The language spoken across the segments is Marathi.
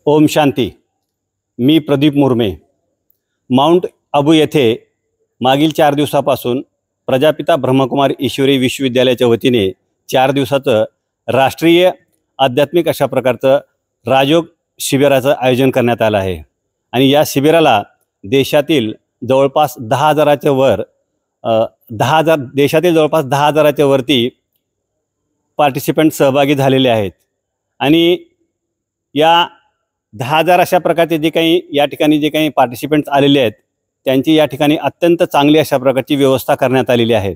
ओम शांती. मी प्रदीप मुर्मे. माउंट आबू येथे मागील 4 दिवसापासून प्रजापिता ब्रह्मकुमारी ईश्वरी विश्वविद्यालयाच्या वतीने 4 दिवसाचं राष्ट्रीय आध्यात्मिक अशा प्रकारचं राजयोग शिबिराचं आयोजन करण्यात आलं आहे. आणि या शिबिराला देशातील जवळपास 10,000च्या वर देशातील जवळपास 10,000च्या वरती पार्टिसिपंट सहभागी झालेले आहेत. आणि या 10,000 अशा प्रकारचे जे काही पार्टिसिपंट्स आलेले आहेत त्यांची या ठिकाणी अत्यंत चांगली अशा प्रकारची व्यवस्था करण्यात आलेली आहे.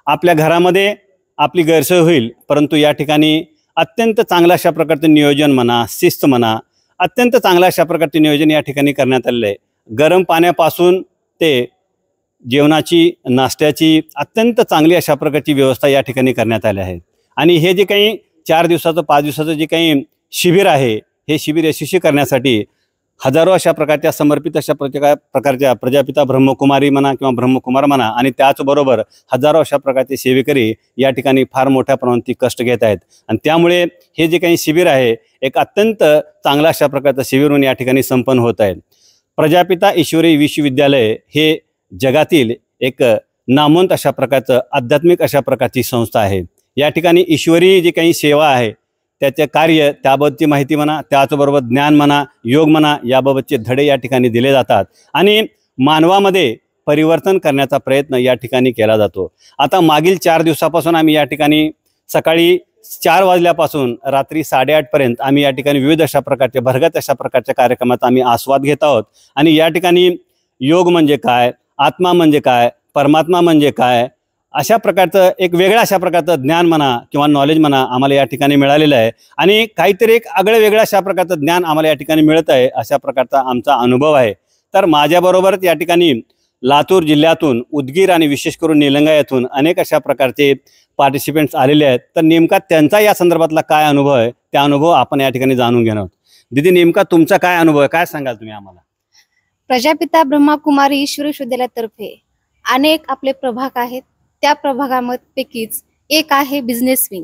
आपल्या घरामध्ये आपली गैरसोय होईल, परंतु या ठिकाणी अत्यंत चांगलं अशा प्रकारचं नियोजन म्हणा, शिस्त म्हणा, अत्यंत चांगलं अशा प्रकारचे नियोजन या ठिकाणी करण्यात आलेलं आहे. गरम पाण्यापासून ते जेवणाची, नाश्त्याची अत्यंत चांगली अशा प्रकारची व्यवस्था या ठिकाणी करण्यात आली आहे. आणि हे जे काही 4 दिवसाचं 5 दिवसाचं जे काही शिबिर आहे, हे शिबिर यशस्वी करण्यासाठी हजारो अशा प्रकारच्या समर्पित अशा प्रकारच्या प्रजापिता ब्रह्मकुमारी म्हणा किंवा ब्रह्मकुमार म्हणा आणि त्याचबरोबर हजारो अशा प्रकारचे सेवेकरी या ठिकाणी फार मोठ्या प्रमाणात कष्ट घेत आहेत. आणि त्यामुळे हे जे काही शिबिर आहे एक अत्यंत चांगला अशा प्रकारचं शिबिर म्हणून या ठिकाणी संपन्न होत आहे. प्रजापिता ईश्वरी विश्वविद्यालय हे जगातील एक नामवंत अशा प्रकारचं आध्यात्मिक अशा प्रकारची संस्था आहे. या ठिकाणी ईश्वरी जी काही सेवा आहे त्याचे कार्य, त्याबाबतची माहिती म्हणा, त्याचबरोबर ज्ञान म्हणा, योग म्हणा, याबाबतचे धडे या ठिकाणी दिले जातात आणि मानवामध्ये परिवर्तन करण्याचा प्रयत्न या ठिकाणी केला जातो. आता मागील 4 दिवसापासून आम्ही या ठिकाणी सकाळी 4 वाजल्यापासून रात्री 8:30 पर्यंत आम्ही या ठिकाणी विविध अशा प्रकारचे भरगत अशा प्रकारच्या कार्यक्रमाचा आम्ही आस्वाद घेत आहोत. आणि या ठिकाणी योग म्हणजे काय, आत्मा म्हणजे काय, परमात्मा म्हणजे काय, अशा प्रकारचं एक वेगळ्या अशा प्रकारचं ज्ञान म्हणा किंवा नॉलेज म्हणा आम्हाला या ठिकाणी मिळालेलं आहे. आणि काहीतरी एक आगळं वेगळं अशा प्रकारचं ज्ञान आम्हाला या ठिकाणी मिळत आहे, अशा प्रकारचा आमचा अनुभव आहे. तर माझ्याबरोबरच या ठिकाणी लातूर जिल्ह्यातून, उदगीर आणि विशेष करून निलंगा येथून अनेक अशा प्रकारचे पार्टिसिपंट्स आलेले आहेत. तर नेमका त्यांचा या संदर्भातला काय अनुभव आहे, त्या अनुभव आपण या ठिकाणी जाणून घेणार आहोत. दीदी, नेमका तुमचा काय अनुभव आहे, काय सांगाल तुम्ही आम्हाला? प्रजापिता ब्रह्मकुमारी ईश्वरी विश्वविद्यालयातर्फे अनेक आपले प्रभाग आहेत. त्या प्रभागांपैकीच एक आहे बिझनेस विंग.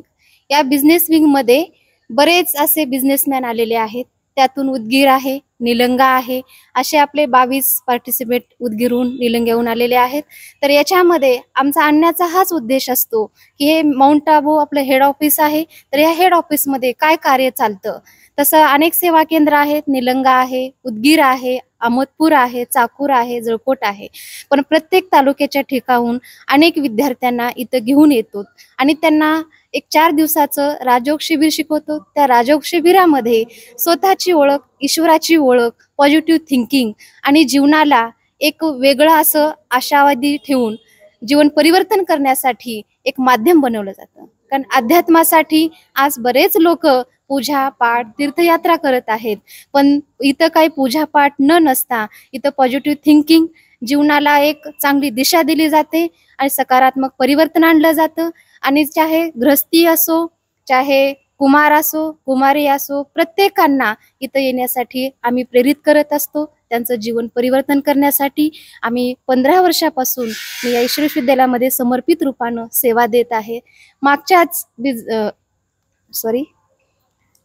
या बिझनेस विंगमध्ये बरेच असे बिझनेसमॅन आलेले आहेत. त्यातून उदगीर आहे, निलंगा आहे, असे आपले 22 पार्टिसिपेट उदगीरहून, निलंग्याहून आलेले आहेत. तर याच्यामध्ये आमचा आणण्याचा हाच उद्देश असतो की हे माउंट आबू आपलं हेड ऑफिस आहे, तर या हेड ऑफिसमध्ये काय कार्य चालतं. तसं अनेक सेवा केंद्र आहेत, निलंगा आहे, उदगीर आहे, अहमदपूर आहे, चाकूर आहे, जळकोट आहे. पण प्रत्येक तालुक्याच्या ठिकाणून अनेक विद्यार्थ्यांना इथं घेऊन येतो आणि त्यांना एक 4 दिवसाचं राजयोग शिबिर शिकवतो. त्या राजयोग शिबिरामध्ये स्वतःची ओळख, ईश्वराची ओळख, पॉझिटिव्ह थिंकिंग आणि जीवनाला एक वेगळं असं आशावादी ठेवून जीवन परिवर्तन करण्यासाठी एक माध्यम बनवलं जातं. कारण अध्यात्मासाठी आज बरेच लोक पूजा पाठ, तीर्थयात्रा करत आहेत, पण इथं काही पूजा पाठ न नसता इथं पॉझिटिव्ह थिंकिंग, जीवनाला एक चांगली दिशा दिली जाते आणि सकारात्मक परिवर्तन आणलं जातं. आणि चाहे गृहस्थी असो, चाहे कुमार असो, कुमारी असो, प्रत्येकांना इथं येण्यासाठी आम्ही प्रेरित करत असतो. त्यांचं जीवन परिवर्तन करण्यासाठी आम्ही 15 वर्षापासून मी या ईश्वरी विश्वविद्यालयामध्ये समर्पित रूपानं सेवा देत आहे. मागच्याच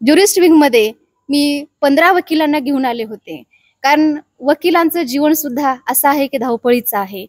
ज्युरिस्ट विंगमध्ये मी 15 वकिलांना घेऊन आले होते. कारण वकिलांचं जीवन सुद्धा असं आहे की धावपळीचं आहे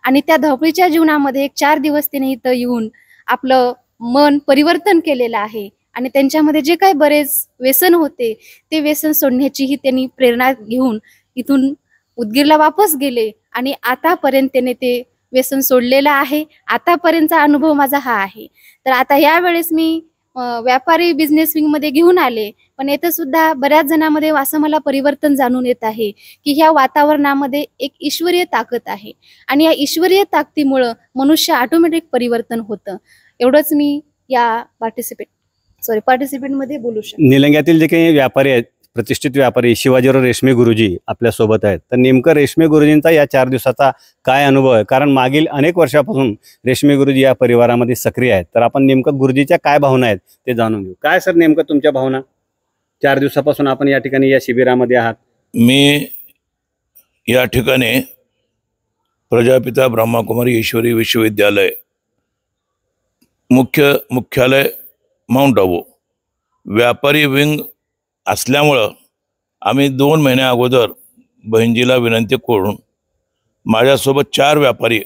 आणि त्या धावपळीच्या जीवनामध्ये एक 4 दिवस त्यांनी इथं येऊन आपलं मन परिवर्तन केलेलं आहे. आणि त्यांच्यामध्ये जे काही बरेच व्यसन होते ते व्यसन सोडण्याचीही त्यांनी प्रेरणा घेऊन इथून उदगीरला वापस गेले आणि आतापर्यंत त्याने ते व्यसन सोडलेलं आहे. आतापर्यंतचा अनुभव माझा हा आहे. तर आता यावेळेस मी व्यापारी बिझनेस विंग मध्ये घेऊन आले, पण येथे सुद्धा बऱ्याच जणांमध्ये असं मला परिवर्तन जाणून येत आहे की ह्या वातावरणामध्ये एक ईश्वरीय ताकद आहे आणि या ईश्वरीय ताकदीमुळे मनुष्य ऑटोमॅटिक परिवर्तन होतं. एवढंच मी या पार्टिसिपेंट मध्ये बोलू शकतो. निलंग्यातील जे काही व्यापारी आहेत, प्रतिष्ठित व्यापारी शिवाजीराव रेशमे गुरुजी आपल्या सोबत आहेत. तर नेमकं रेशमे गुरुजींचा या 4 दिवसाचा काय अनुभव आहे, कारण मागील अनेक वर्षापासून रेशमे गुरुजी या परिवारामध्ये सक्रिय आहेत. तर आपण नेमकं गुरुजीच्या काय भावना आहेत ते जाणून घेऊ. काय सर नेमकं तुमच्या भावना, 4 दिवसापासून आपण या ठिकाणी या शिबिरामध्ये आहात? मी या ठिकाणी प्रजापिता ब्रह्मकुमारी ईश्वरी विश्वविद्यालय मुख्यालय माउंट आबू व्यापारी विंग असल्यामुळं आम्ही 2 महिन्या अगोदर बहिणजीला विनंती करून माझ्यासोबत 4 व्यापारी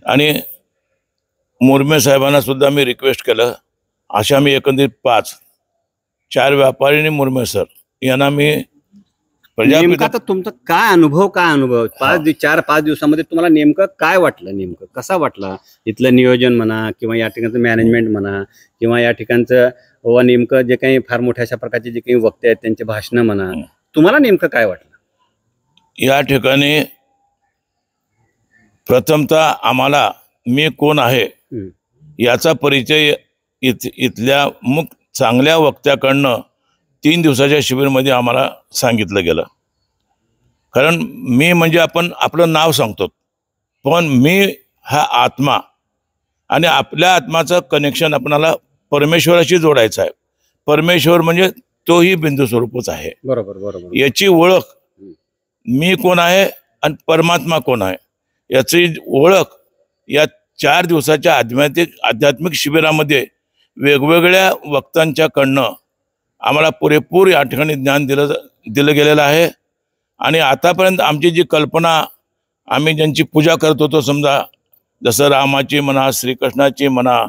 आणि मुरमे साहेबांना सुद्धा मी रिक्वेस्ट केलं. अशा मी एकंदरीत 4 व्यापारी आणि मुरमे सर यांना मी नेमकं आता तुमचा काय अनुभव 4-5 दिवसामध्ये तुम्हाला नेमकं काय वाटलं, नेमकं कसा वाटला इथलं नियोजन म्हणा किंवा या ठिकाणचं मॅनेजमेंट म्हणा किंवा या ठिकाणचं व नेमकं जे काही फार मोठ्या अशा प्रकारचे जे काही वक्ते आहेत त्यांचे भाषणं म्हणा, तुम्हाला नेमकं काय वाटलं? या ठिकाणी प्रथमतः आम्हाला मी कोण आहे याचा परिचय इथल्या चांगल्या वक्त्याकडनं 3 दिवसाच्या शिबिरमध्ये आम्हाला सांगितलं गेलं. कारण मी म्हणजे आपण आपलं नाव सांगतो, पण मी हा आत्मा आणि आपल्या आत्माचं कनेक्शन आपणाला परमेश्वराशी जोडायचं आहे. परमेश्वर म्हणजे तोही बिंदू स्वरूपच आहे. बरोबर बरोबर. याची ओळख मी कोण आहे आणि परमात्मा कोण आहे याची ओळख या 4 दिवसाच्या आध्यात्मिक शिबिरामध्ये वेगवेगळ्या वक्तांच्याकडनं आम्हाला पुरेपूर या ठिकाणी ज्ञान दिलं गेलेलं आहे. आणि आतापर्यंत आमची जी कल्पना आम्ही ज्यांची पूजा करत होतो, समजा जसं रामाची म्हणा, श्रीकृष्णाची म्हणा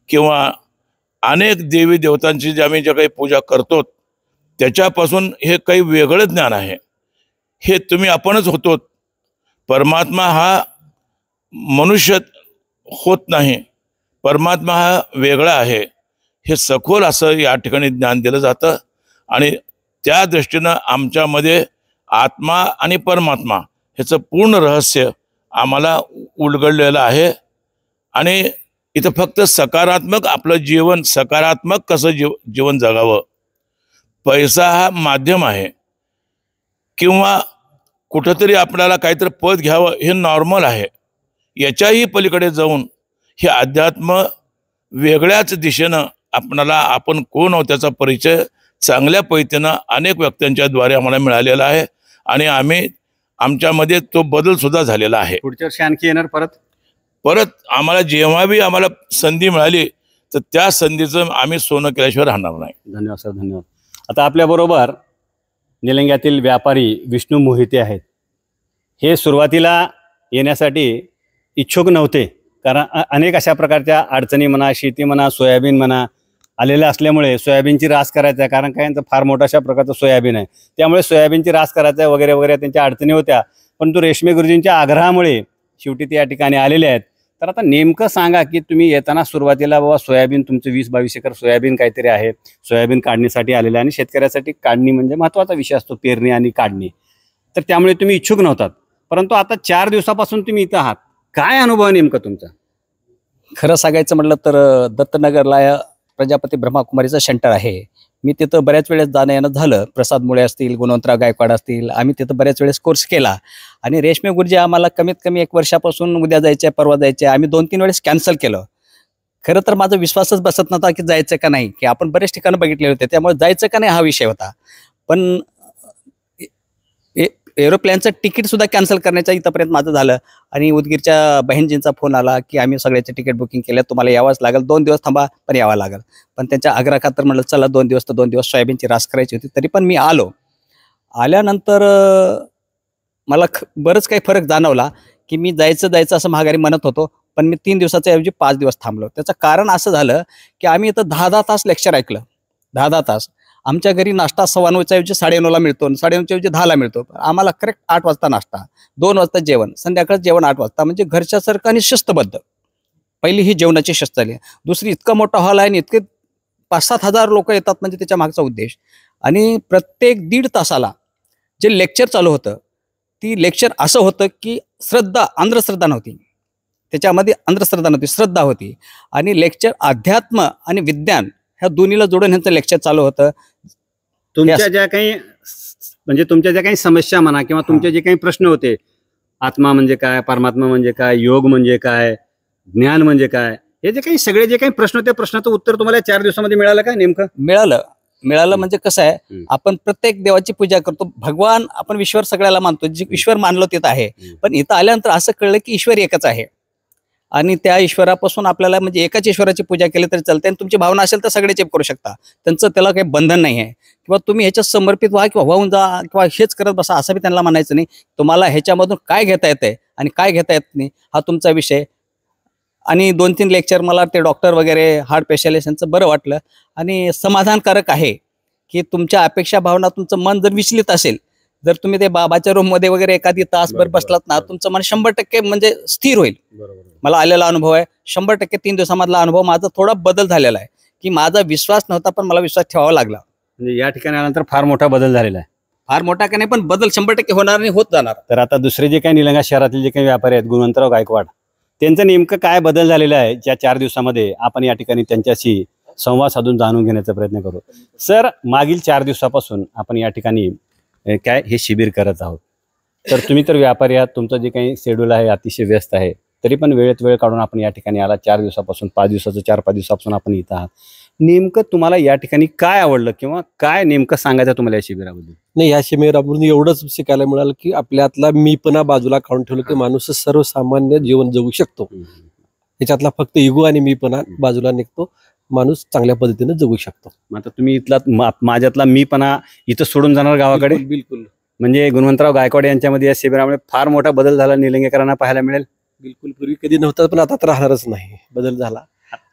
किंवा अनेक देवी देवतांची जे आम्ही काही पूजा करतो त्याच्यापासून हे काही वेगळं ज्ञान आहे. हे तुम्ही आपणच होतो. परमात्मा हा मनुष्य होत नाही, परमात्मा हा वेगळा आहे. हे सखोल असं या ठिकाणी ज्ञान दिलं जातं. आणि त्या दृष्टीनं आमच्यामध्ये आत्मा आणि परमात्मा ह्याचं पूर्ण रहस्य आम्हाला उलगडलेलं आहे. आणि इथं फक्त सकारात्मक आपलं जीवन, सकारात्मक कसं जीवन जगावं, पैसा हा माध्यम आहे किंवा कुठंतरी आपल्याला काहीतरी पद घ्यावं हे नॉर्मल आहे. याच्याही पलीकडे जाऊन हे अध्यात्म वेगळ्याच दिशेनं आपणाला आपण कोण आहोत त्याचा परिचय चांगल्या पद्धतीनं अनेक व्यक्तींच्या द्वारे आम्हाला मिळालेला आहे. आणि आमच्यामध्ये तो बदल सुद्धा झालेला आहे. पुढच्या वर्षी आणखी येणार परत आम्हाला जेव्हा बी आम्हाला संधी मिळाली तर त्या संधीचं आम्ही सोनं केल्याशिवाय राहणार नाही. धन्यवाद सर, धन्यवाद. आता आपल्याबरोबर निलंग्यातील व्यापारी विष्णू मोहिते आहेत. हे सुरुवातीला येण्यासाठी इच्छुक नव्हते, कारण अनेक अशा प्रकारच्या अडचणी म्हणा, शेती म्हणा, सोयाबीन म्हणा आलेल्या असल्यामुळे सोयाबीनची रास करायचं आहे, कारण काय यांचं फार मोठा अशा प्रकारचं सोयाबीन आहे, त्यामुळे सोयाबीनची रास करायचं आहे वगैरे वगैरे त्यांच्या अडचणी होत्या. परंतु रेशमे गुरुजींच्या आग्रहामुळे शेवटी ते या ठिकाणी आलेले आहेत. तर आता नेमकं सांगा की तुम्ही येताना सुरुवातीला बाबा सोयाबीन तुमचं 20-22 एकर सोयाबीन काहीतरी आहे, सोयाबीन काढणीसाठी आलेलं आहे. आणि शेतकऱ्यासाठी काढणी म्हणजे महत्त्वाचा विषय असतो, पेरणी आणि काढणी. तर त्यामुळे तुम्ही इच्छुक नव्हतात, परंतु आता 4 दिवसापासून तुम्ही इथं आहात. काय अनुभव नेमका तुमचा? खरं सांगायचं म्हटलं तर दत्तनगरला प्रजापती ब्रह्माकुमारीचं सेंटर आहे. मी तिथं बऱ्याच वेळेस जाणं येणं झालं. प्रसाद मुळे असतील, गुणवंतराव गायकवाड असतील, आम्ही तिथं बऱ्याच वेळेस कोर्स केला. आणि रेशमे गुरुजी आम्हाला कमीत कमी 1 वर्षापासून उद्या जायचं आहे, परवा जायचं आहे, आम्ही 2-3 वेळेस कॅन्सल केलं. खरं तर माझा विश्वासच बसत नव्हता की जायचं का नाही, की आपण बरेच ठिकाणं बघितले होते, त्यामुळे जायचं का नाही हा विषय होता. पण एरोप्लेनचं तिकीट सुद्धा कॅन्सल करण्याचं इथंपर्यंत माझं झालं. आणि उदगीरच्या बहिणजींचा फोन आला की आम्ही सगळ्याचे तिकीट बुकिंग केलं, तुम्हाला यावंच लागेल, 2 दिवस थांबा पण यावं लागेल. पण त्यांच्या आग्रहाखातर म्हटलं चला 2 दिवस तर 2 दिवस सोयाबीनची रास करायची होती. तरी पण मी आलो. आल्यानंतर मला बरंच काही फरक जाणवला की मी जायचं असं महागारी म्हणत होतो, पण मी 3 दिवसाच्या ऐवजी 5 दिवस थांबलो. त्याचं कारण असं झालं की आम्ही इथं 10-10 तास लेक्चर ऐकलं. 10-10 तास. आमच्या घरी नाश्ता 9:15च्या ऐवजी 9:30ला मिळतो, 9:30च्या ऐवजी 10ला मिळतो. आम्हाला करेक्ट 8 वाजता नाश्ता, 2 वाजता जेवण, संध्याकाळ जेवण 8 वाजता. म्हणजे घरच्यासारखं आणि शिस्तबद्ध. पहिली ही जेवणाची शिस्त झाली. दुसरी, इतका मोठा हॉल आहे आणि इतके 5-7 हजार लोक येतात, म्हणजे त्याच्या मागचा उद्देश. आणि प्रत्येक 1.5 तासाला जे लेक्चर चालू होतं, ती लेक्चर असं होतं की अंधश्रद्धा नव्हती त्याच्यामध्ये, अंधश्रद्धा नव्हती, श्रद्धा होती. आणि लेक्चर अध्यात्म आणि विज्ञान ह्या दोन्हीला जोडून ह्यांचं लेक्चर चालू होतं. तुमच्या ज्या काही म्हणजे तुमच्या ज्या काही समस्या म्हणा किंवा तुमचे जे काही प्रश्न होते, आत्मा म्हणजे काय, परमात्मा म्हणजे काय, योग म्हणजे काय, ज्ञान म्हणजे काय, हे जे काही सगळे जे काही प्रश्न होते, प्रश्नाचं उत्तर तुम्हाला 4 दिवसामध्ये मिळालं का? नेमकं मिळालं म्हणजे कसं आहे, आपण प्रत्येक देवाची पूजा करतो, भगवान आपण ईश्वर सगळ्याला मानतो, जे ईश्वर मानलो तिथं आहे. पण इथं आल्यानंतर असं कळलं की ईश्वर एकच आहे. आणि त्या ईश्वरापासून आपल्याला म्हणजे एकाच ईश्वराची पूजा केली तरी चालते आणि तुमची भावना असेल तर सगळेच करू शकता. त्यांचं त्याला काही बंधन नाही आहे किंवा तुम्ही ह्याच्यात समर्पित व्हा किंवा वाहून जा किंवा हेच करत बसा असं बी त्यांना म्हणायचं नाही. तुम्हाला ह्याच्यामधून काय घेता येतंय आणि काय घेता येत नाही हा तुमचा विषय. आणि 2-3 लेक्चर मला ते डॉक्टर वगैरे हार्ट स्पेशालिस्ट यांचं बरं वाटलं आणि समाधानकारक आहे की तुमच्या अपेक्षा भावना तुमचं मन जर विचलित असेल, जर तुम्ही ते बाबाच्या रूममध्ये वगैरे एखादी तासभर बसलात ना, तुमचं मन 100% म्हणजे स्थिर होईल. मला आलेला अनुभव आहे 100%. 3 दिवसामधला अनुभव माझा थोडा बदल झालेला आहे की माझा विश्वास नव्हता पण मला विश्वास ठेवावा लागला. म्हणजे या ठिकाणी आल्यानंतर फार मोठा बदल झालेला आहे. फार मोठा का नाही पण बदल 100% होणार आणि होत जाणार. तर आता दुसरे जे काही निलंगा शहरातील जे काही व्यापारी आहेत, गुणवंतराव गायकवाड, त्यांचं नेमकं काय बदल झालेला आहे ज्या 4 दिवसामध्ये आपण या ठिकाणी त्यांच्याशी संवाद साधून जाणून घेण्याचा प्रयत्न करू. सर, मागील 4 दिवसापासून आपण या ठिकाणी काय हे शिबिर करत आहोत. तर तुम्ही तर व्यापारी आहात, तुमचं जे काही शेड्यूल आहे अतिशय व्यस्त आहे, तरी पण वेळेत वेळ काढून आपण या ठिकाणी आला. 4 दिवसापासून 5 दिवसाचं 4-5 दिवसापासून आपण इथं आहात. नेमकं तुम्हाला या ठिकाणी काय आवडलं किंवा काय नेमकं सांगायचं तुम्हाला या शिबिराबद्दल? नाही, या शिबिरामधून एवढंच शिकायला मिळालं की आपल्यातला मीपणा बाजूला काढून ठेवलं की माणूस सर्वसामान्य जीवन जगू शकतो. त्याच्यातला फक्त इगो आणि मीपणा बाजूला निघतो, माणूस चांगल्या पद्धतीने जगू शकतो. आता तुम्ही इथला माझ्यातला मीपणा इथं सोडून जाणार गावाकडे? बिलकुल. म्हणजे गुणवंतराव गायकवाड यांच्यामध्ये या शिबिरामुळे फार मोठा बदल झाला निलंगेकरांना पाहायला मिळेल. बिलकुल. पूर्वी कधी नव्हता पण आता तर राहणारच नाही, बदल झाला.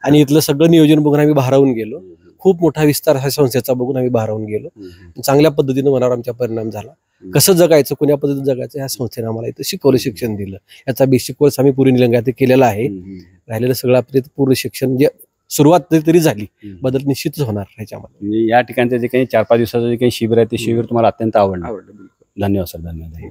आणि इथलं सगळं नियोजन बघून आम्ही भारावून गेलो. खूप मोठा विस्तार ह्या संस्थेचा बघून आम्ही भारावून गेलो. चांगल्या पद्धतीने मनावर आमच्या परिणाम झाला. कसं जगायचं, कोण्या पद्धतीने जगायचं ह्या संस्थेने आम्हाला इथं शिकवलं, शिक्षण दिलं. याचा बेसिक कोर्स आम्ही पूर्वी निलंग्यात केलेला आहे. राहिलेलं सगळं आपलं पूर्ण शिक्षण जे सुरुवात तरी झाली, बदल निश्चितच होणार ह्याच्यामध्ये. म्हणजे या ठिकाणचं जे काही 4-5 दिवसाचं जे काही शिबिर आहे ते शिबिर तुम्हाला अत्यंत आवडलं. धन्यवाद सर, धन्यवाद.